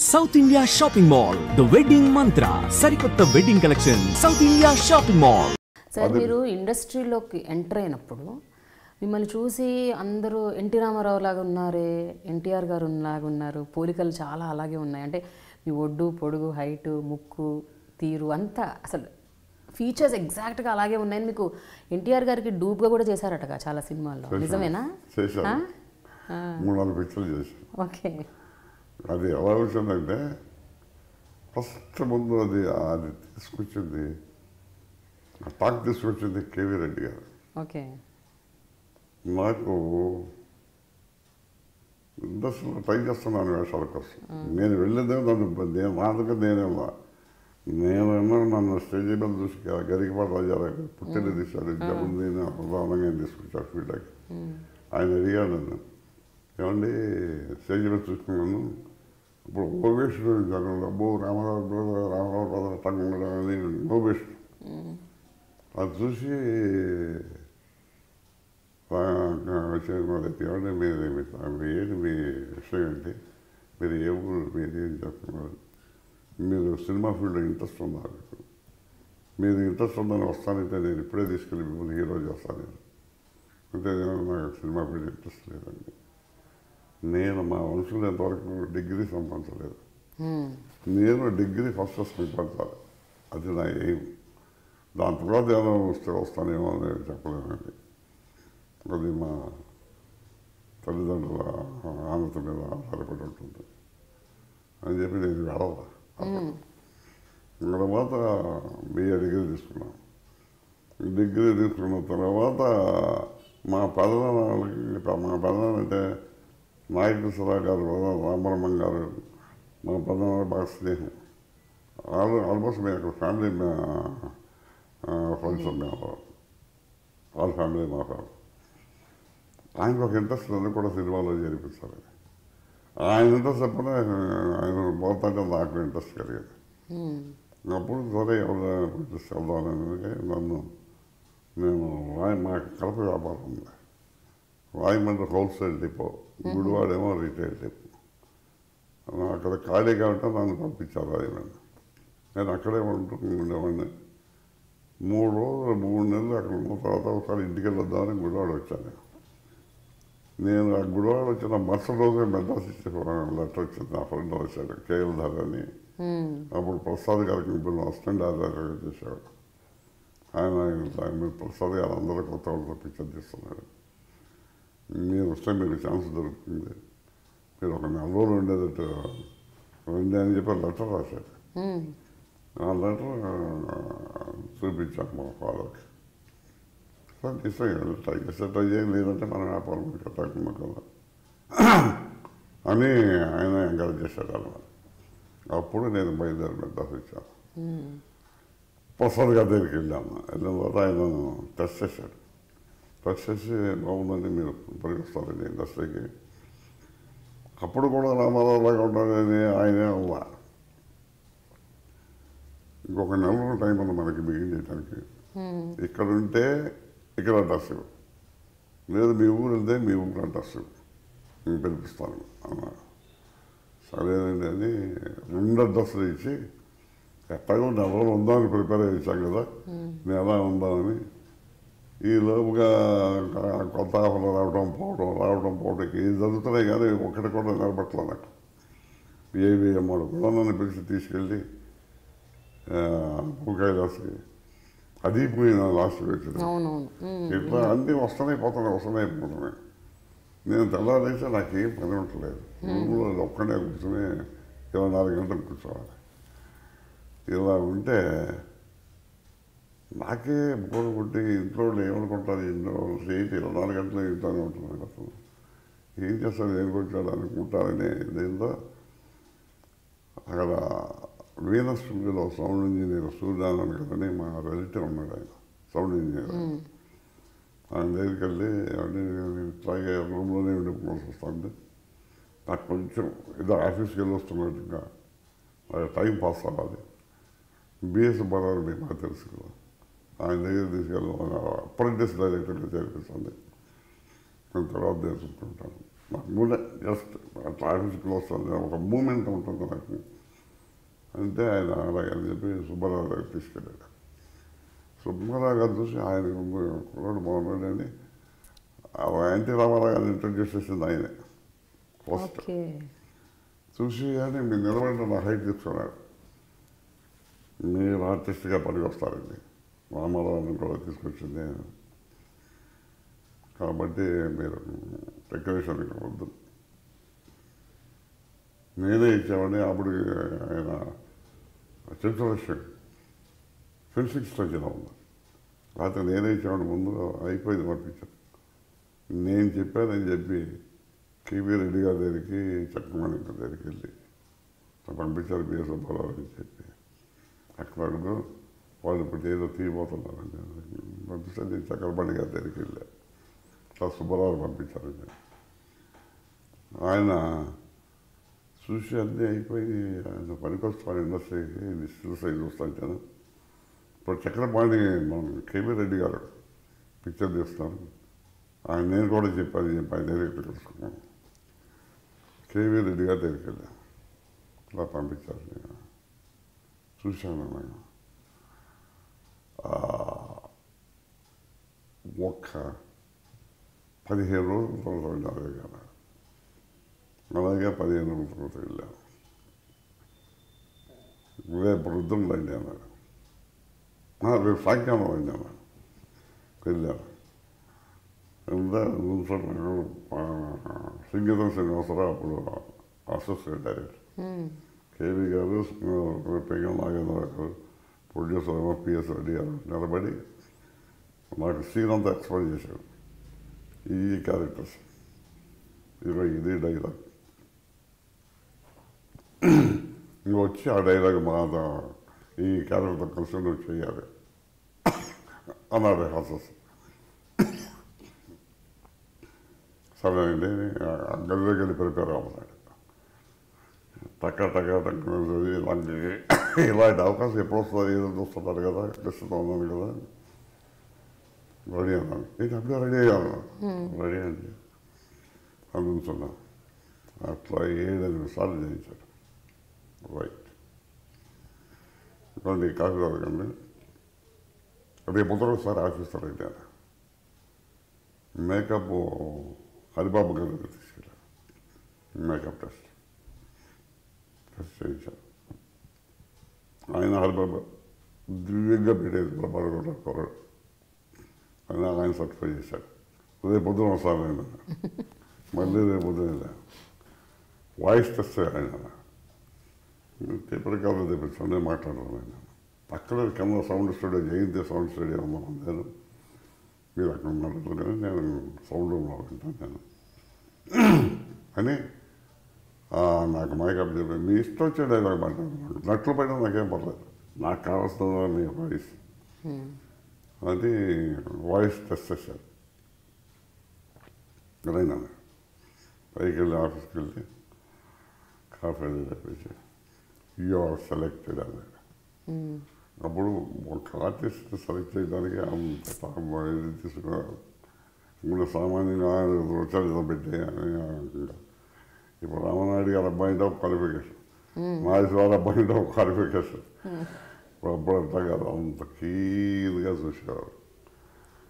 South India shopping mall the wedding మంత్ర సరికొత్త wedding collection south India shopping mall. Sir మీరు ఇండస్ట్రీలోకి enter అయినప్పుడు మిమ్మల్ని చూసి అందరూ ఎన్టీ రామారావు లాగా ఉన్నారే, ఎన్టీఆర్ గారు లాగా ఉన్నారు, పోలికలు చాలా అలాగే ఉన్నాయి, అంటే మీ ఒడ్డు పొడుగు హైటు ముక్కు తీరు అంతా అసలు ఫీచర్స్ ఎగ్జాక్ట్గా అలాగే ఉన్నాయని మీకు ఎన్టీఆర్ గారికి డూప్గా కూడా చేశారటగా చాలా సినిమాల్లో, నిజమేనా? ఓకే. అది ఎలా వచ్చిందంటే ఫస్ట్ ముందు అది తీసుకొచ్చింది, టాక్ తీసుకొచ్చింది కేవీ రెడ్డి గారు. ఓకే. నాకు ఇండస్ట్రీలో ట్రై చేస్తున్నాను వేషాల కోసం. నేను వెళ్ళేదే నేను నాదుగా నేనన్నా నన్ను స్టేజ్ మీద చూసి గరికపాటి రాజారావు పుట్టిన తీశారు, జగన్ నేను ప్రధానంగా తీసుకొచ్చారు ఫీల్డ్కి. ఆయన అడిగాడు నన్ను, ఏమండి స్టేజ్ మీద చూసుకున్నాను, ఇప్పుడు ఓవేషుడు జగన్ రామారావు బ్రదర్ టంగడం అని ఓవేషుడు అది చూసి ఏమంటే ఏంటి మీ విషయం ఏంటి, మీరు ఏ ఊరు, మీరు ఏం చెప్తున్నారు, మీరు సినిమా ఫీల్డ్లో ఇంట్రెస్ట్ ఉన్నారు, మీరు ఇంట్రెస్ట్ ఉందని వస్తానంటే నేను ఇప్పుడే తీసుకెళ్ళి మిమ్మల్ని హీరో చేస్తాను నేను అంటే నాకు సినిమా ఫీల్డ్ ఇంట్రెస్ట్ లేదండి. నేను మా వంశంలో ఎంతవరకు డిగ్రీ సంపాదించలేదు, నేను డిగ్రీ ఫస్ట్ సంపాదించాలి, అది నా ఎయిమ్. దాని తర్వాత ఏదో వస్తానేమో అని చెప్పలేనండి. అది మా తల్లిదండ్రుల ఆనంద మీద ఆధారపడి ఉంటుంది అని చెప్పి నేను వెళ్ళాలి. తర్వాత బిఏ డిగ్రీ తీసుకున్నాను. డిగ్రీ తీసుకున్న తర్వాత మా పెదనాన్నంటే నాయకృష్ణరావు గారు, రామబ్రహ్మం గారు, మా పెదనాన్న బాగా స్నేహం. ఆల్మోస్ట్ మేము అక్కడ ఫ్యామిలీ ఫ్రెండ్స్ మేము, వాళ్ళ ఫ్యామిలీ మా ఫ్యామిలీ. ఆయనకు ఒక ఇంట్రెస్ట్ నన్ను కూడా సినిమాలో చేర్పించాలి. ఆయన ఇంట్రెస్ట్ చెప్పిన ఆయన పోతుంటే నాకు ఇంట్రెస్ట్ కలిగేది. అప్పుడు సరే ఎవరు ఇంట్రెస్ట్ వెళ్దామని నేను మా కలప వ్యాపారం ఉంది, రాయమండ్రి హోల్సేల్ డిపో, గుడివాడేమో రీటైల్ డిపో. అక్కడ ఖాళీగా ఉంటే నన్ను పంపించారు రాయమండ్రి. నేను అక్కడే ఉండేవాడిని. 3 నెలలు అక్కడ ఉన్న తర్వాత ఒకసారి ఇంటికి వెళ్ళొద్దామని గుడివాడ వచ్చాను. నేను ఆ గుడివాడ వచ్చిన మరుసటి రోజే మెడ్రాస్ ఇచ్చే లెటర్ వచ్చింది. నా ఫ్రెండ్ వచ్చాడు కేఎల్ ధర అని, అప్పుడు ప్రసాద్ గారికి ఇప్పుడు అసిస్టెంట్ డైరెక్టర్గా చేసేవాడు. ఆయన ప్రసాద్ గారు అందరూ కొత్త వాళ్ళతో పిక్చర్ తీస్తున్నాడు, మీరు వస్తే మీకు ఛాన్స్ దొరుకుతుంది, మీరు ఒక 4 రోజులు ఉండేటట్టు రండి అని చెప్పి లెటర్ రాశాడు. ఆ లెటర్ చూపించాను మా ఫాదర్కి. సార్ తీసుకెళ్ళి ట్రై చేయం, లేదంటే మన వ్యాపారం కట్టకుండా కదా అని ఆయన ఎంకరేజ్ చేశాడు అన్నమాట. అప్పుడు నేను బయలుదేరి మెడ్రాస్ ఇచ్చాను. ప్రసాద్ గారి దగ్గరికి వెళ్ళాను. వెళ్ళిన తర్వాత ఆయన టెస్ట్ చేశాడు. టెస్ట్ చేసి బాగుందని మీరు పరిగెస్తారండి ఇండస్ట్రీకి. అప్పుడు కూడా రామారావు లాగా ఉండాలని ఆయనే అవ్వ. ఇంకొక 4 రోజులు టైం ఉంది మనకి బిగిన్ చేయడానికి. ఇక్కడ ఉంటే ఇక్కడ అడ్రస్ లేదు, మీ ఊరు వెళ్తే మీ ఊరు అడ్రస్ నేను పిలిపిస్తాను అన్నా. సరేనండి అని 2 అడ్రస్లు ఇచ్చి ఎట్టగా 4 రోజులు ఉందామని ప్రిపేర్ అయ్యాం కదా, నేను ఎలా ఉందామని. ఈ లోపుగా కొత్త ఆఫర్లు రావడం పోవడం ఏది జరుగుతున్నాయి కానీ ఒకటి కూడా నిలబట్టలే నాకు. ఏవిఎం వాడు కూడా నన్ను పిలిచి తీసుకెళ్ళి కైలాస్కి అది పోయిన లాస్ట్ వచ్చింది. ఇట్లా అన్నీ వస్తున్నాయి పోతున్నాయి. నేను తెల్లారేస్తే నాకేం పని ఉండలేదు. రూమ్లో ఒక్కడే కూర్చొని 24 గంటలు కూర్చోవాలి. ఇలా ఉంటే నాకే బోర్ కొట్టి ఇంట్లో ఏమనుకుంటారు, ఎన్నో ఏంటి 24 గంటలు ఇంట్లోనే ఉంటున్నాను, అసలు ఏం చేస్తాను, ఏం కొట్టాడు అనుకుంటారని దీంతో అక్కడ వీనస్ స్టూడియోలో సౌండ్ ఇంజనీర్ సూర్యనారాయణ కదని మా రిలేటివ్ ఉన్నాడు, ఆయన సౌండ్ ఇంజనీర్. ఆయన దగ్గరికి వెళ్ళి ఇట్లాగే రూమ్లోనే ఉండిపోవాల్సి వస్తుంది, నాకు కొంచెం ఏదో ఆఫీస్కి వెళ్ళి వస్తున్నట్టు ఇంకా టైం పాస్ అవ్వాలి. బిఎస్ బరారు మీకు నాకు తెలుసు కదా, ఆయన దగ్గర తీసుకెళ్ళి అప్రెంటిస్ డైరెక్టర్గా చేర్పిస్తుంది, నేను తర్వాత నేర్చుకుంటాను. నాకు కూడా జస్ట్ ఆఫీస్కి వస్తుంది ఒక మూమెంట్ ఉంటుంది నాకు. అంటే ఆయన అలాగే అని చెప్పి సుబ్బారావు గారికి తీసుకెళ్ళాడు. సుబ్బారావు గారు చూసి ఆయన కుర్రాడు బాగున్నాడని ఎన్టీ రామారావు గారిని ఇంట్రడ్యూస్ చేసింది ఆయనే ఫస్ట్. ఓకే. చూసి కానీ మీరు నిలబడి నా హైట్ తీసుకున్నాడు. మీరు ఆర్టిస్ట్గా పనికి వస్తారండి, రామారావుని కూడా తీసుకొచ్చింది, కాబట్టి మీరు డెకరేషన్ వద్దు, నేనే ఇచ్చామని. అప్పుడు ఆయన చిత్రలక్ష్మి ఫెన్సింగ్ స్టేజ్లో ఉంది, రాత్రి నేనే ఇచ్చామని ముందు అయిపోయింది పంపించాను. నేను చెప్పానని చెప్పి కేవీ రెడ్డి గారి దగ్గరికి, చక్రమణి గారి దగ్గరికి వెళ్ళి పంపించారు బిఎస్ సుబ్బారావు అని చెప్పి. అక్కడ అడుగు వాళ్ళు ఇప్పుడు ఏదో తీయబోతున్నారండి పంపిస్తే నేను చక్రపాణి గారి దగ్గరికి వెళ్ళా. అట్లా సుబ్బారావు పంపించారండి. ఆయన చూసి అన్నీ అయిపోయి ఆయన పనికొస్తాను ఇండస్ట్రీకి, స్టిల్ సైజ్ వస్తాను. ఇప్పుడు చక్రపాణి మన కేవీ రెడ్డి గారు పిక్చర్ తీస్తున్నారు, ఆయన నేను కూడా చెప్పాను ఆయన డైరెక్టర్ తెలుసుకున్నాను. కేవీ రెడ్డి గారి దగ్గరికి వెళ్ళా, అలా పంపించారు. నేను చూశాను. నేను ఒక్క 15 రోజుల తర్వాత వెళ్ళాను కదా, అలాగే 15 రోజుల తర్వాత వెళ్ళాను. రేపు రుద్రం రండి అన్నారు, రేపు సాయంకాలం రండి అన్నారు. వెళ్ళాను. సంగీతం శ్రీనివాసరావు అప్పుడు అసోసియేట్ డైరెక్టర్, కేవీ గారు, పెంగళ నాగేంద్ర గారు, ప్రొడ్యూసర్ పిఎస్ రెడ్డి గారు నిలబడి నాకు సీన్ అంతా ఎక్స్ప్లెయిన్ చేశాడు. ఈ క్యారెక్టర్స్ ఇది డైలాగ్, ఇంకా వచ్చి ఆ డైలాగ్ మా ఈ క్యారెక్టర్ కలిసి నువ్వు చేయాలి అన్నాడు హాసస్. సరే అండి, గదిలోకి వెళ్ళి ప్రిపేర్ అవ్వన్నాడు. టక్క ఇలాంటి అవకాశం ఎప్పుడు వస్తుంది, ఏదో చూస్తున్నారు కదా, ప్రస్తుతం ఉన్నాను కదా, రెడీ అన్నాను. నేను అప్పుడే రెడీ అయ్యాను. రెడీ అండి అనుకున్నా. అట్లా 7-8 సార్లు చేయించాడు. రైట్ ఇవ్వండి, కాఫీ తాగండి, రేపు ఒకసారి ఆఫీసర్ అయ్యాను. మేకప్ హరిబాబు గారి దగ్గర తీసుకెళ్ళాను. మేకప్ టెస్ట్ చేయించాను. ఆయన హరిబాబు దివ్యంగా పెట్టేది ప్రభాకర్ కొరడు అని ఆయన సర్టిఫై చేశాడు. రేపు పొద్దున వస్తాను ఆయన, మళ్ళీ రేపు పొద్దున వాయిస్ టెస్ట్ ఆయన ఎప్పటికాలం తెప్పించాను, మాట్లాడాను. ఆయన అక్కడ కింద సౌండ్ స్టూడియో, జయంతి సౌండ్ స్టూడియో ఉన్నాను నేను. మీరు అక్కడ మాట్లాడుతున్నారు, నేను సౌండ్ రూమ్లో వింటాను నేను అని నాకు మేకప్ చెప్పాను. మీ ఇష్టం వచ్చే డైలాగ్ మాట్లాడుతున్నాను, నట్లు పైన నాకేం పర్లేదు, నాకు కావాల్సిన మీ వాయిస్ అది వాయిస్ టెస్ట్ చేశారు. అయినా పైకి వెళ్ళి ఆఫీస్కి వెళ్ళి కాఫీ వెళ్ళి చెప్పేసి యూ ఆర్ సెలెక్టెడ్ అన్నాడు. అప్పుడు ఒక ఆర్టిస్ట్ సెలెక్ట్ చేయడానికి ఇది తీసుకున్నారు. ఇప్పుడు సామాన్యంగా రుచాలు పెట్టి ఇప్పుడు రామనాయుడు గారు అబ్బాయితో ఒక క్వాలిఫికేషన్, నాగేశ్వరరావు అబ్బాయితో ఒక క్వాలిఫికేషన్. అప్పుడు అట్లా కాదు, అంత కీన్గా చూసేవారు.